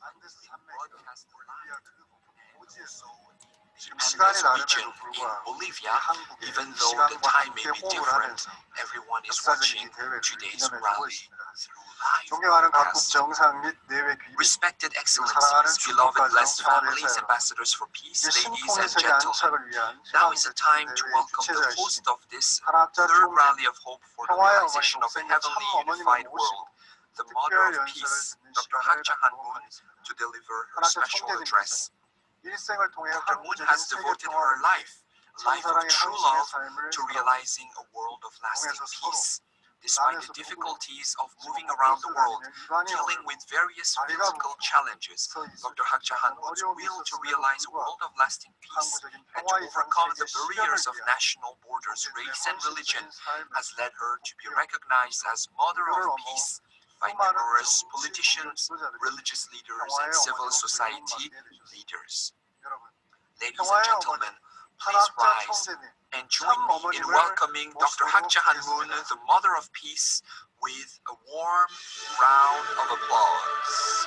this region in Bolivia, even though the time may be different, everyone is watching today's rally through live broadcast. Respected Excellencies, beloved blessed families, ambassadors for peace, ladies and gentlemen, now is the time to welcome the host of this third rally of hope for the realization of a heavenly unified world, the Mother of Peace, Dr. Hakcha Han-moon, to deliver her special address. Dr. Moon has devoted her life, a life of true love, to realizing a world of lasting peace. Despite the difficulties of moving around the world, dealing with various physical challenges, Dr. Hakcha Han-moon's will to realize a world of lasting peace and to overcome the barriers of national borders, race, and religion has led her to be recognized as Mother of Peace by numerous politicians, religious leaders, and civil society leaders. Ladies and gentlemen, please rise and join me in welcoming Dr. Hakcha Han-moon, the Mother of Peace, with a warm round of applause.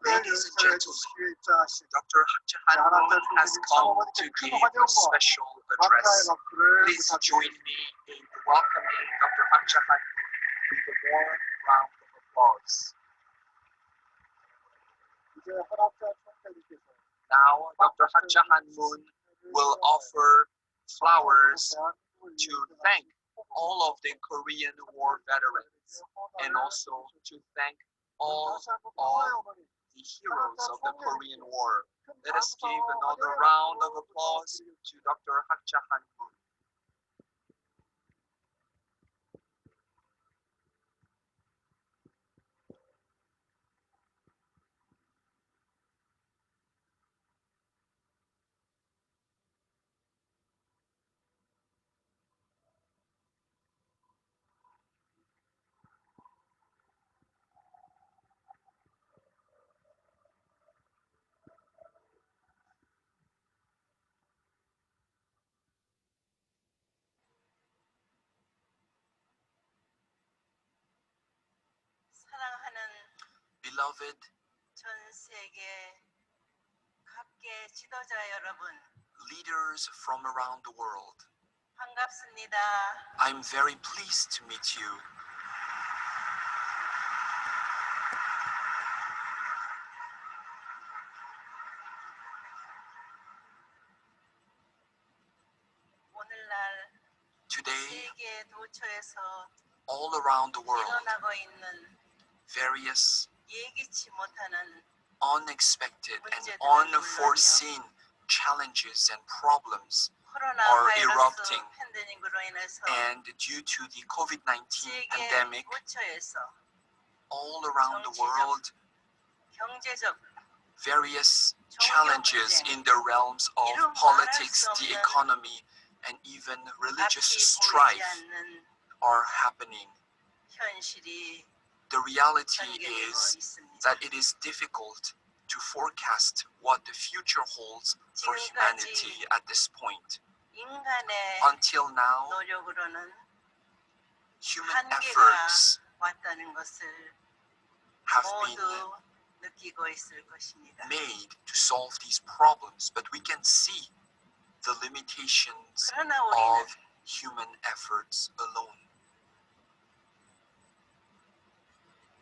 Ladies and gentlemen, Dr. Hakcha Han-moon has come to give a special address. Please join me in welcoming Dr. Hakcha Han-moon with a warm round of applause. Now, Dr. Hakcha Han-moon will offer flowers to thank all of the Korean War veterans and also to thank all of the heroes of the Korean War. Let us give another round of applause to Dr. Hakcha Han-moon. Beloved 전 세계 각계 지도자 여러분, leaders from around the world, 반갑습니다. I'm very pleased to meet you. 오늘날 Today, 세계 도처에서 all around the world, 일어나고 있는 various 예기치 못하는 unexpected and unforeseen challenges and problems 코로나 are 바이러스 erupting. 팬데믹으로 인해서 And due to the COVID-19 세계 pandemic, 도처에서 all around the world, 경제적 various challenges in the realms of politics, the economy, and even religious 앞이 보이지 strife 않는 are happening. 현실이 The reality 전개되고 is 있습니다. that it is difficult to forecast what the future holds for humanity at this point. 인간의 Until now, 노력으로는 human 한계가 efforts 왔다는 것을 have been 모두 느끼고 있을 것입니다. made to solve these problems, but we can see the limitations 그러나 of 우리는 human efforts alone.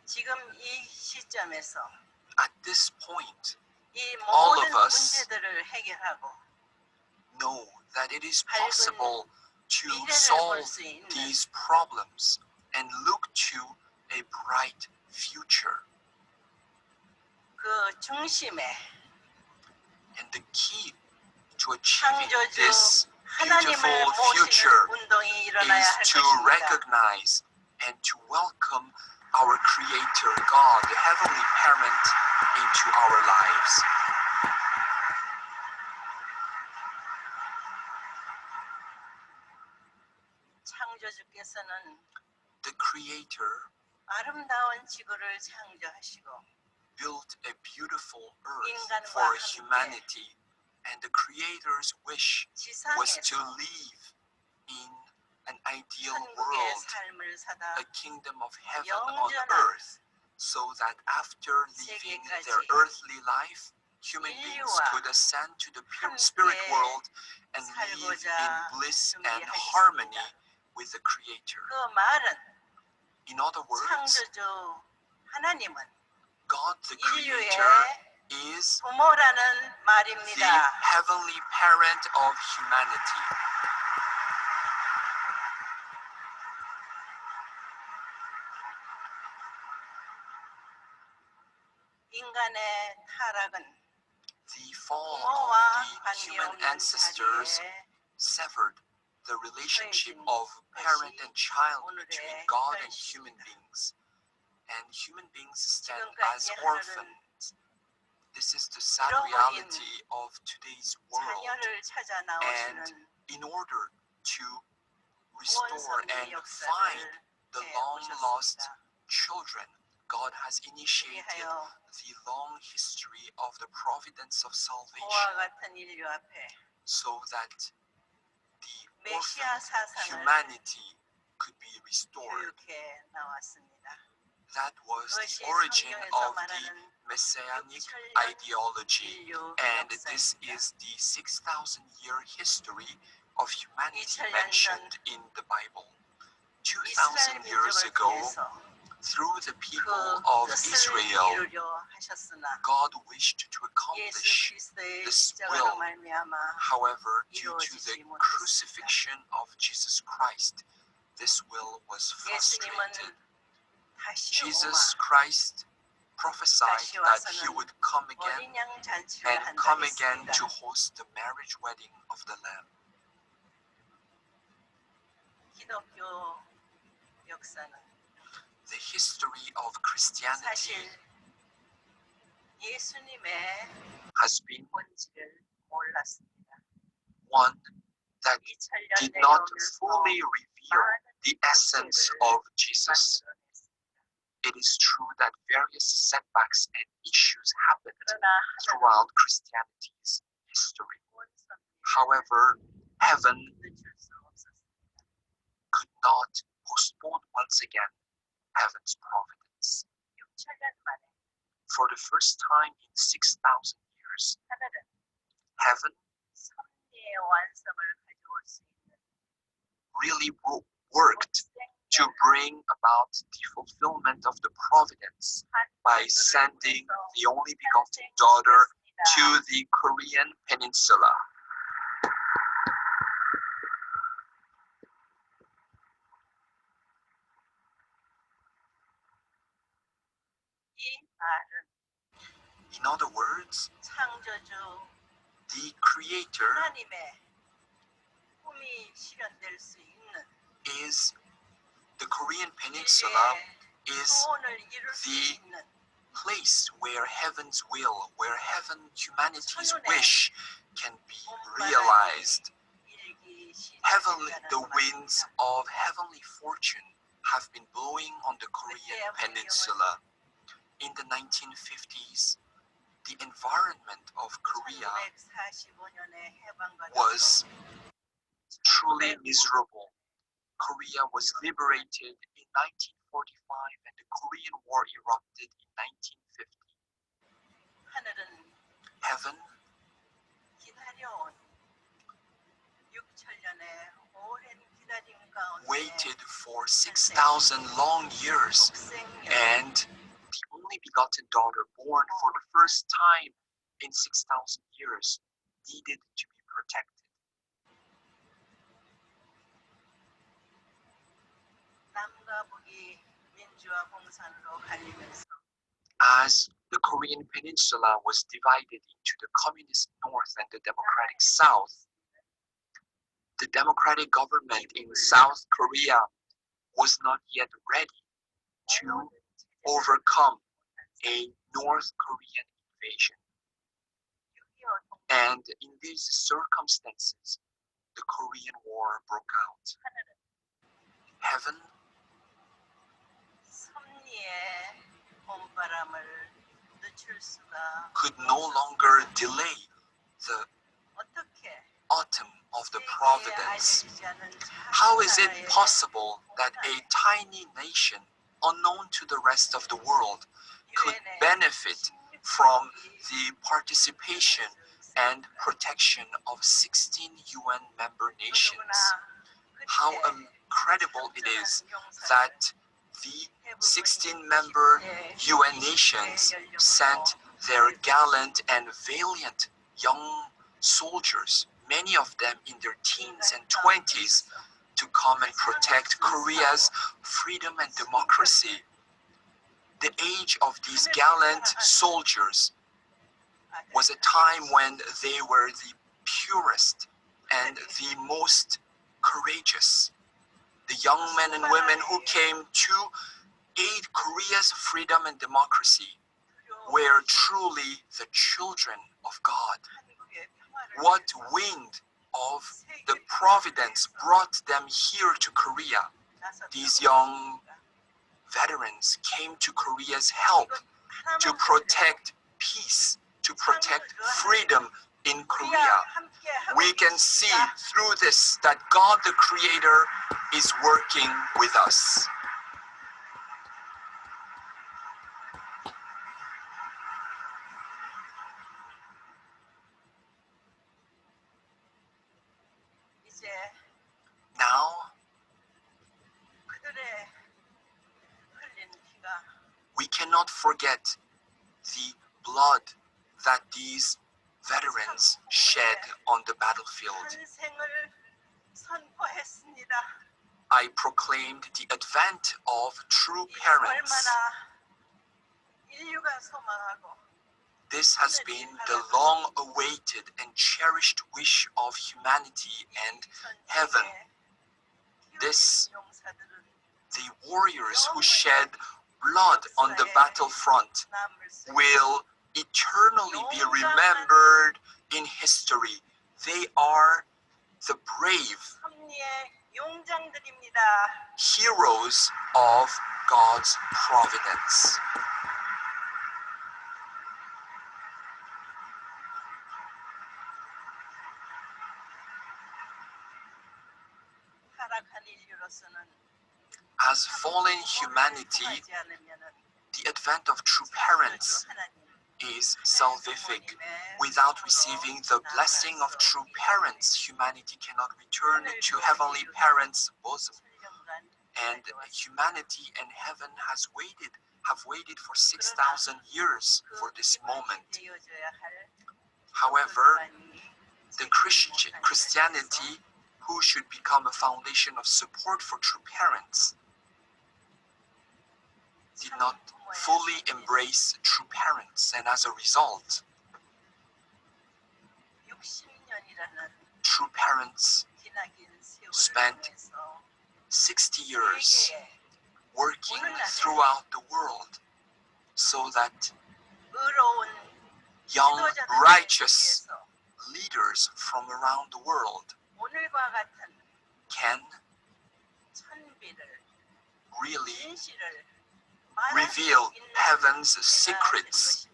지금 이 시점에서 At this point, 이 all 모든 of us 문제들을 해결하고 know that it is possible to 미래를 solve 볼 수 있는 these problems and look to a bright future. 그 중심에 And the key to achieving 창조주 this 하나님을 beautiful 모시는 future 운동이 일어나야 is 할 to 것입니다. recognize and to welcome our Creator, God, the Heavenly Parent, into our lives. 창조주께서는 The Creator 아름다운 지구를 창조하시고 built a beautiful earth 인간과 for 함께 humanity, and the Creator's wish was to 지상에서 live in an ideal 천국의 world, 삶을 사다 a kingdom of heaven on 영원한 earth, so that after living their 세계까지 earthly life, human beings 인류와 could ascend to the pure 함께 spirit world and live 살고자 in bliss and 준비하셨습니다. harmony with the Creator. 그 말은 In other words, 창조주 하나님은 God the 인류의 Creator is 부모라는 the 말입니다. heavenly parent of humanity. 인간의 타락은 The fall 부모와 of the human 관계없는 ancestors 자리에 severed the relationship of parent and child between God and human beings. And human beings stand as orphans. This is the sad reality of today's world. 자녀를 찾아 And 나오시는 in order to restore and 원성의 find 역사를 the 해 long-lost 오셨습니다. children, God has initiated 그리하여 the long history of the providence of 그와 salvation 같은 인류 앞에 so that the 메시아 orphaned 사상을 humanity could be restored. 교육해 나왔습니다. That was 그것이 the origin 성경에서 of the 말하는 Messianic 6,000년 ideology, 인류 and this 역사입니다. is the 6,000-year history of humanity 2000년 mentioned in the Bible. 이스라엘 2,000 years 민족을 ago, 통해서 through the people 그 of 뜻을 Israel, 이루려 하셨으나 God wished to 예수 accomplish 그리스도의 this 십자가로 will. 말미암아 However, due to the 이루어지지 못했습니다. crucifixion of Jesus Christ, this will was 예수님은 frustrated. 다시 Jesus 오마 Christ prophesied 다시 that he 와서는 would come again 어린 양 잔치를 and 한다 come again 했습니다. to host the marriage wedding of the Lamb. 기독교 역사는 The history of Christianity 사실 예수님의 has been 본질을 몰랐습니다. one that 2000년 did not 내려오면서 fully reveal the essence of Jesus. 만들어냈습니다. It is true that various setbacks and issues happened 그러나 throughout Christianity's history. 하나님은 However, heaven 늦출 수 없었습니다. could not postpone once again heaven's providence. 6,000년 만에 For the first time in 6,000 years, 하늘은 heaven 섭리의 완성을 가져올 수 있는 really worked to bring about the fulfillment of the providence by sending the only begotten daughter to the Korean peninsula. 이 말은 In other words, 창조주 the Creator 하나님의 꿈이 실현될 수 있는 is the Korean peninsula 인류의 is 소원을 이룰 수 the 있는 place where heaven's will, where humanity's 천운의 wish can be 봄바람이 realized. 일기 Heavenly, 시작했다는 the winds 말입니다. of heavenly fortune have been blowing on the Korean peninsula. In the 1950s, the environment of Korea 1945년의 해방과 was truly miserable. Korea was liberated in 1945 and the Korean War erupted in 1950. 하늘은 Heaven 기다려온 6,000년의 오랜 기다림 가운데 waited for 6,000 long years, 독생녀 and the only begotten daughter born for the first time in 6,000 years needed to be protected. 남과 북이 민주화 공산으로 갈리면서 As the Korean peninsula was divided into the communist north and the democratic south. The democratic government in South Korea was not yet ready to overcome a North Korean invasion. And in these circumstances, the Korean War broke out. Heaven could no longer delay the autumn of the providence. How is it possible that a tiny nation, unknown to the rest of the world, could benefit from the participation and protection of 16 UN member nations? How incredible it is that the 16 member UN nations sent their gallant and valiant young soldiers, many of them in their teens and 20s, to come and protect Korea's freedom and democracy. The age of these gallant soldiers was a time when they were the purest and the most courageous. The young men and women who came to aid Korea's freedom and democracy were truly the children of God. What wind of the providence brought them here to Korea? These young veterans came to Korea's help to protect peace, to protect freedom in Korea. We can see through this that God the Creator is working with us. Now, we cannot forget the blood that these veterans shed on the battlefield. I proclaimed the advent of true parents. This has been the long-awaited and cherished wish of humanity and heaven. The warriors who shed blood on the battlefront will eternally be remembered in history. They are the brave heroes of God's providence. As fallen humanity, the advent of true parents is salvific. Without receiving the blessing of true parents, humanity cannot return to Heavenly Parents' bosom. And humanity and heaven have waited for 6,000 years for this moment. However, the Christianity, who should become a foundation of support for true parents, did not fully embrace true parents, and as a result, true parents spent 60 years working throughout the world so that young, righteous leaders from around the world can really reveal heaven's secrets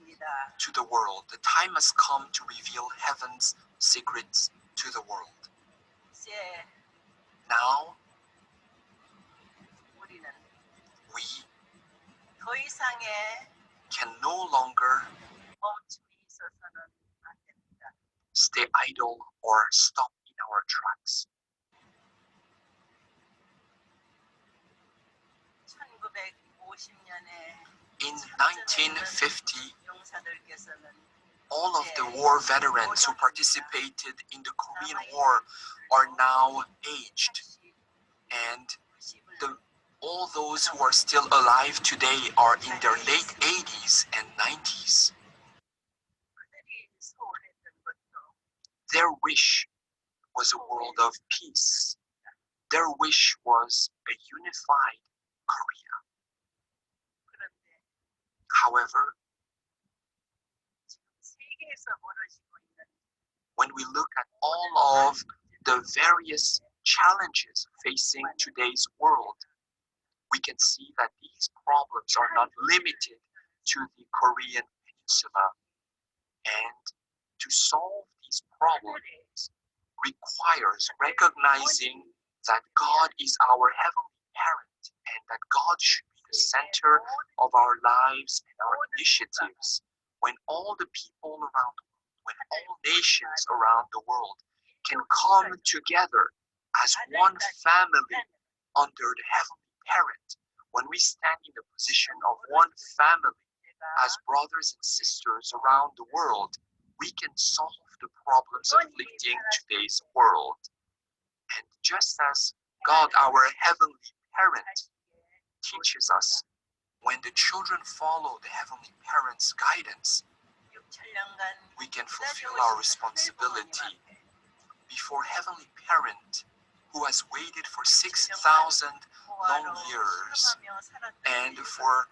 to the world. The time has come to reveal heaven's secrets to the world. Now, we can no longer stay idle or stop in our tracks. In 1950, all of the war veterans who participated in the Korean War are now aged, and all those who are still alive today are in their late 80s and 90s. lives. 그들이 소원했던 것도 Their wish was a world of peace. Their wish was a unified Korea. 그런데 However, 지금 세계에서 벌어지고 있는 when we look at all of the various challenges facing today's world, we can see that these problems are not limited to the Korean Peninsula. And to solve these problems requires recognizing that God is our heavenly parent and that God should be the center of our lives and our initiatives. When all the people around the world, when all nations around the world can come together as one family under the heavenly parent, when we stand in the position of one family as brothers and sisters around the world, we can solve the problems afflicting today's world. And just as God, our heavenly parent, teaches us, when the children follow the heavenly parent's guidance, 6천년간 we can fulfill our responsibility before heavenly parent who has waited for 6,000 long years, and for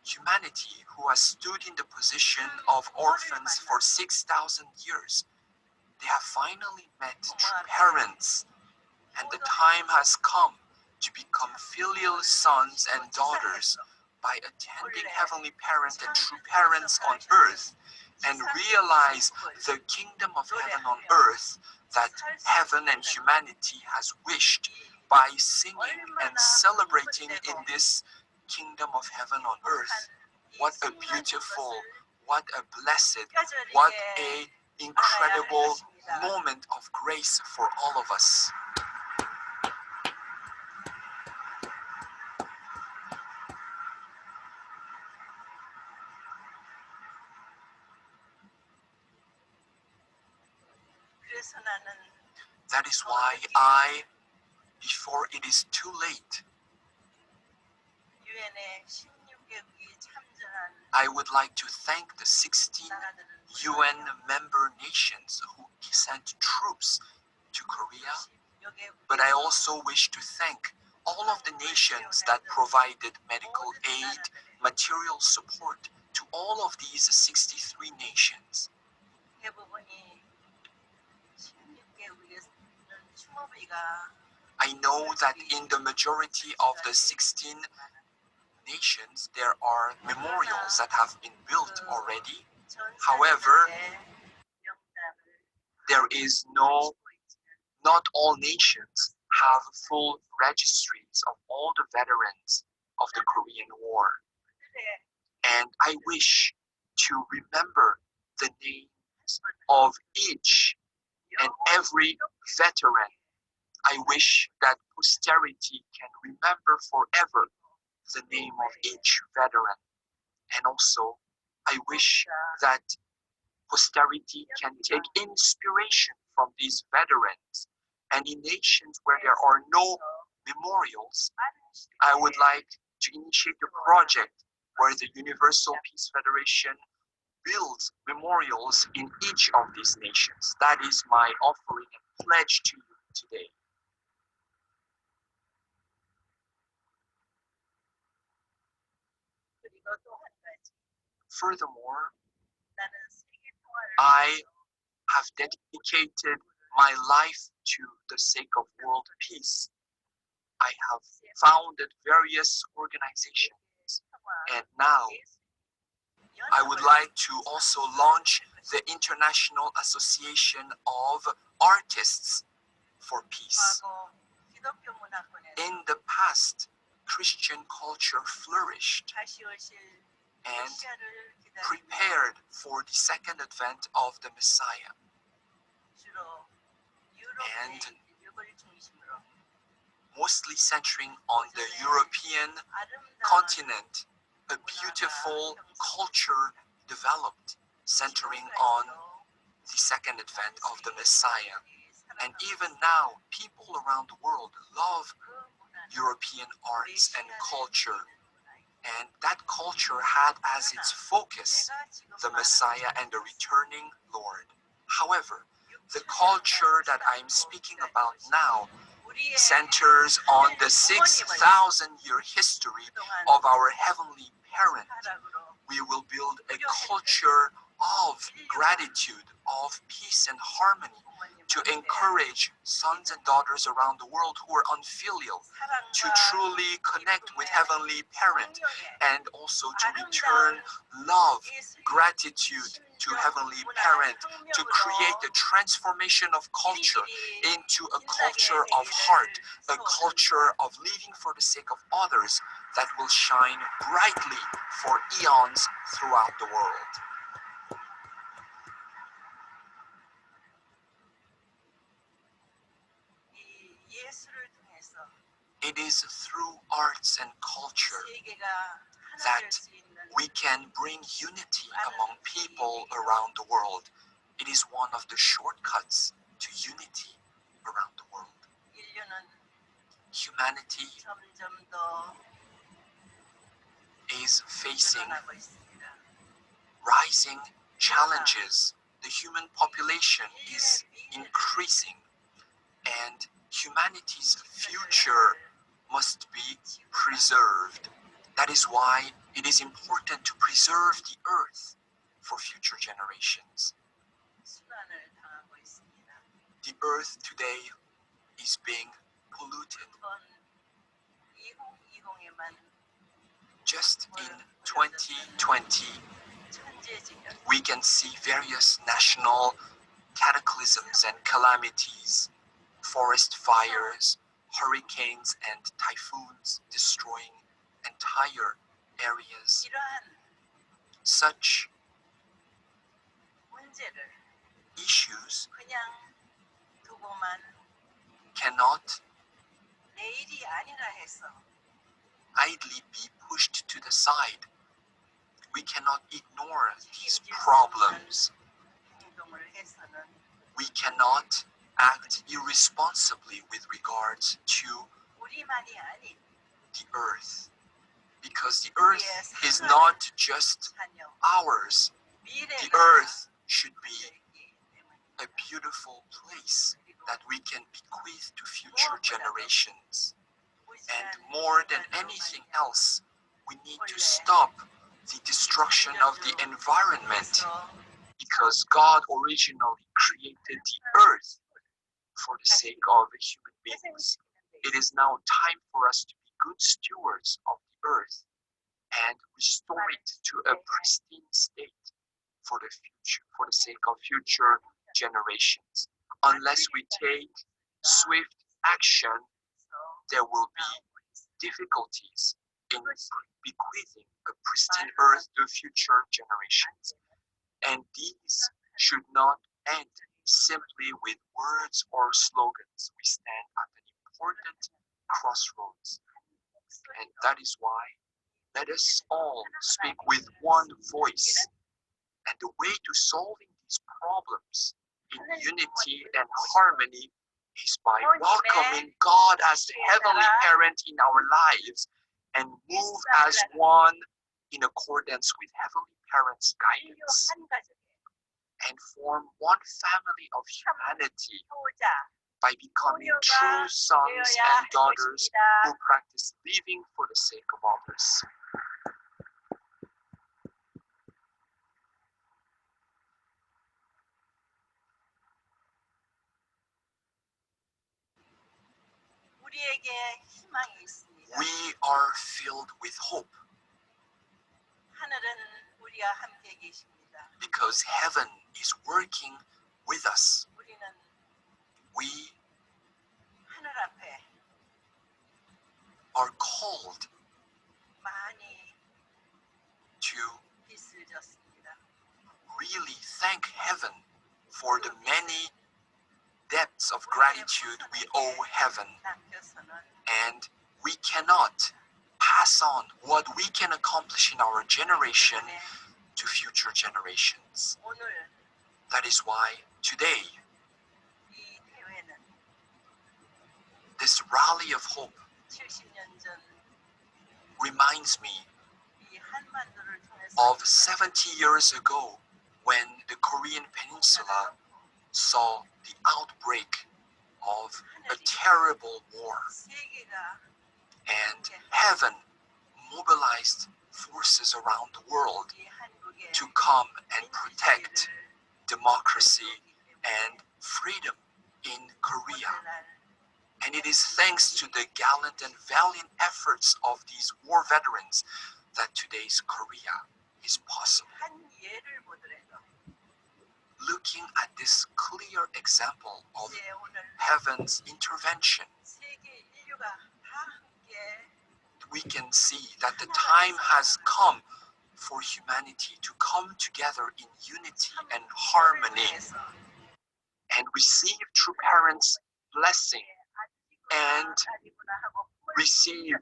humanity who has stood in the position of orphans for 6,000 years. They have finally met true parents, and the time has come to become filial sons and daughters by attending heavenly parent and true parents on earth, and realize the kingdom of heaven on earth that heaven and humanity has wished by singing and celebrating in this kingdom of heaven on earth. What a beautiful, what a blessed, what a incredible moment of grace for all of us. 그래서 나는 That is why I, before it is too late, 유엔에 16개국이 참전한 I would like to thank the 16 나라들은 UN member nations who sent troops to Korea, but I also wish to thank all of the nations that provided medical aid, material support to all of these 63 nations. 대부분이 16개국에서는 추모비가 I know that in the majority of the 16 nations, there are memorials that have been built already. However, there is not all nations have full registries of all the veterans of the Korean War. And I wish to remember the names of each and every veteran. I wish that posterity can remember forever the name of each veteran. And also, I wish that posterity can take inspiration from these veterans. And in nations where there are no memorials, I would like to initiate a project where the Universal Peace Federation builds memorials in each of these nations. That is my offering and pledge to you today. 그리고 또 한 가지 Furthermore, 나는 세계 평화를 I have dedicated my life to the sake of world peace. I have founded various organizations, and now I would like to also launch the International Association of Artists for Peace. 하고 기독교 문화권에 In the past, Christian culture flourished 다시 오실 and 메시아를 기다리며 prepared for the second advent of the Messiah. 주로 유럽의 And 인류를 중심으로 mostly centering on the European 아름다운 continent, a beautiful culture developed, centering on the second advent of the Messiah. And even now, people around the world love European arts and culture. And that culture had as its focus the Messiah and the returning Lord. However, the culture that I'm speaking about now centers on the 6,000-year history of our heavenly parent. We will build a culture of gratitude, of peace and harmony, to encourage sons and daughters around the world who are unfilial to truly connect with heavenly parent, and also to return love, gratitude to heavenly parent, to create a transformation of culture into a culture of heart, a culture of living for the sake of others that will shine brightly for eons throughout the world. It is through arts and culture that we can bring unity among people around the world. It is one of the shortcuts to unity around the world. Humanity is facing rising challenges. The human population is increasing, and humanity's future must be preserved. That is why it is important to preserve the earth for future generations. The earth today is being polluted. Just in 2020, we can see various national cataclysms and calamities, forest fires, hurricanes and typhoons destroying entire areas. Such issues cannot idly be pushed to the side. We cannot ignore these problems. We cannot act irresponsibly with regards to the earth, because the earth is not just ours. The earth should be a beautiful place that we can bequeath to future generations. And more than anything else, we need to stop the destruction of the environment, because God originally created the earth for the sake of human beings. It is now time for us to be good stewards of the earth and restore it to a pristine state for the future, for the sake of future generations. Unless we take swift action, there will be difficulties in bequeathing a pristine earth to future generations. And these should not end simply with words or slogans. We stand at an important crossroads. And that is why let us all speak with one voice. And the way to solving these problems in unity and harmony is by welcoming God as the heavenly parent in our lives and move as one in accordance with heavenly parent's guidance and form one family of humanity by becoming true sons and daughters who practice living for the sake of others. We are filled with hope because heaven is working with us. We are called to really thank heaven for the many depths of gratitude we owe heaven, and we cannot pass on what we can accomplish in our generation to future generations. That is why today this rally of hope reminds me of 70 years ago when the Korean Peninsula saw the outbreak of a terrible war, and heaven mobilized forces around the world to come and protect democracy and freedom in Korea. And it is thanks to the gallant and valiant efforts of these war veterans that today's Korea is possible. Looking at this clear example of heaven's intervention, we can see that the time has come for humanity to come together in unity and harmony and receive true parents' blessing and receive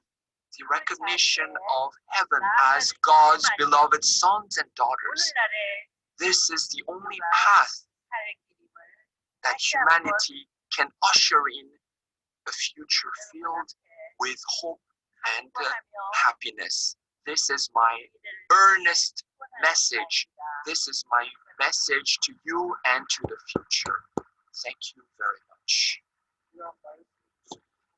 the recognition of heaven as God's beloved sons and daughters. This is the only path that humanity can usher in a future filled with hope and happiness. This is my earnest message. This is my message to you and to the future. Thank you very much.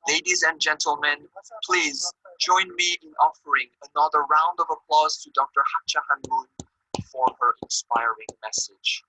Ladies and gentlemen, please join me in offering another round of applause to Dr. Cha Han-moon for her inspiring message.